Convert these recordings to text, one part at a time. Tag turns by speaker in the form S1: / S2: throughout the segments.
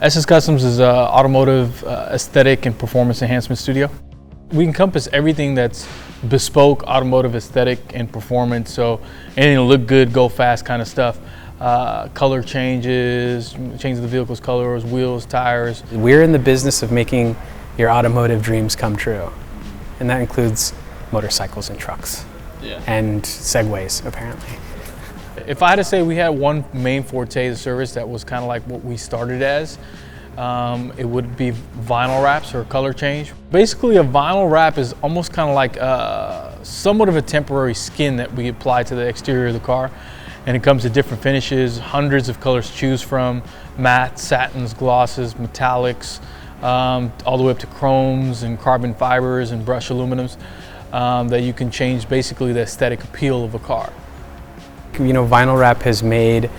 S1: SS Customs is an automotive aesthetic and performance enhancement studio. We encompass everything that's bespoke automotive aesthetic and performance, so anything to look good, go fast kind of stuff. Color changes, change the vehicle's colors, wheels, tires.
S2: We're in the business of making your automotive dreams come true, and that includes motorcycles and trucks, and Segways, apparently.
S1: If I had to say we had one main forte of the service that was kind of like what we started as, it would be vinyl wraps or color change. Basically, a vinyl wrap is almost kind of like somewhat of a temporary skin that we apply to the exterior of the car. And it comes in different finishes, hundreds of colors to choose from, matte, satins, glosses, metallics, all the way up to chromes and carbon fibers and brushed aluminums that you can change basically the aesthetic appeal of a car.
S2: You know, vinyl wrap has made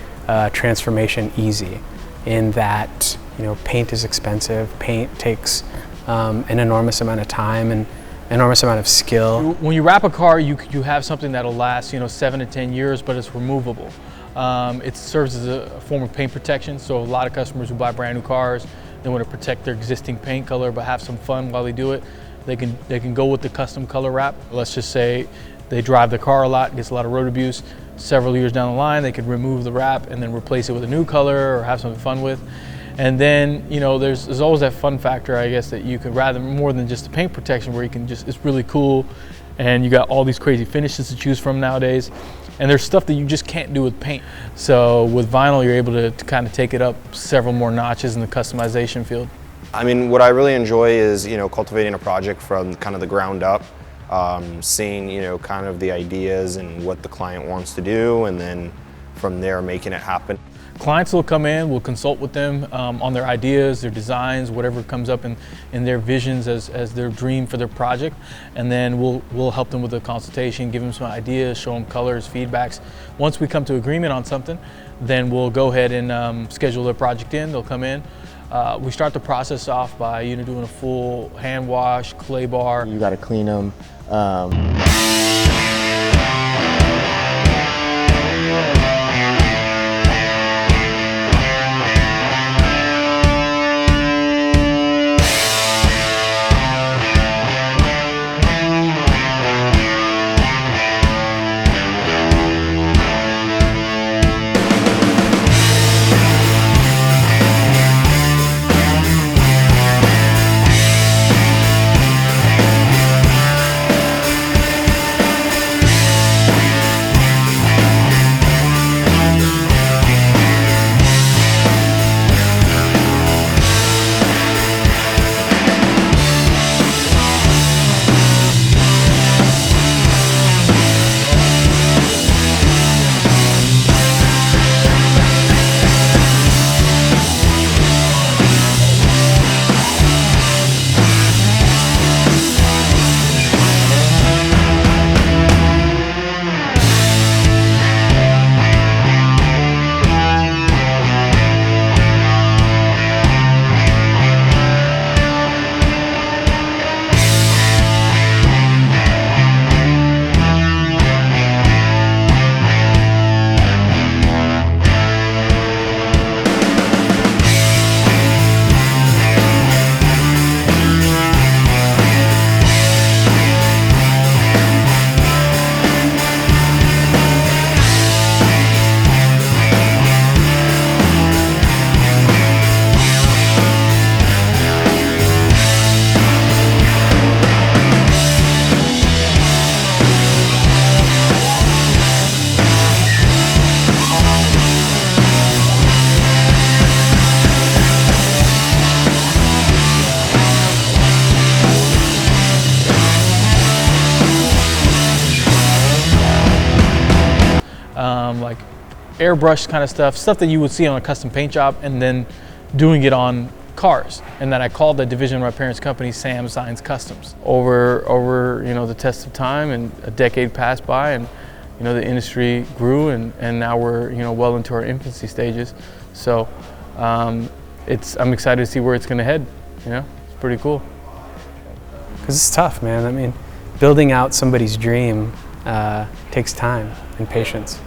S2: transformation easy in that, you know, paint is expensive. Paint takes an enormous amount of time and enormous amount of skill.
S1: When you wrap a car, you have something that'll last, 7 to 10 years, but it's removable. It serves as a form of paint protection. So a lot of customers who buy brand new cars, they want to protect their existing paint color, but have some fun while they do it. They can go with the custom color wrap. Let's just say they drive the car a lot, gets a lot of road abuse. Several years down the line, they could remove the wrap and then replace it with a new color or have something fun with. And then, there's always that fun factor, I guess, that you could rather more than just the paint protection, where you can just, it's really cool, and you got all these crazy finishes to choose from nowadays. And there's stuff that you just can't do with paint. So with vinyl, you're able to kind of take it up several more notches in the customization field.
S3: I mean, what I really enjoy is, cultivating a project from kind of the ground up. Seeing, kind of the ideas and what the client wants to do, and then from there making it happen.
S1: Clients will come in, we'll consult with them on their ideas, their designs, whatever comes up in their visions as their dream for their project, and then we'll help them with a consultation, give them some ideas, show them colors, feedbacks. Once we come to agreement on something, then we'll go ahead and schedule their project in. They'll come in. We start the process off by doing a full hand wash, clay bar.
S4: You got to clean them.
S1: Like airbrush kind of stuff that you would see on a custom paint job, and then doing it on cars. And then I called the division of my parents' company Sam Signs Customs. Over the test of time, and a decade passed by, and the industry grew, and now we're well into our infancy stages. So I'm excited to see where it's going to head. It's pretty cool.
S2: Because it's tough, man. I mean, building out somebody's dream takes time and patience.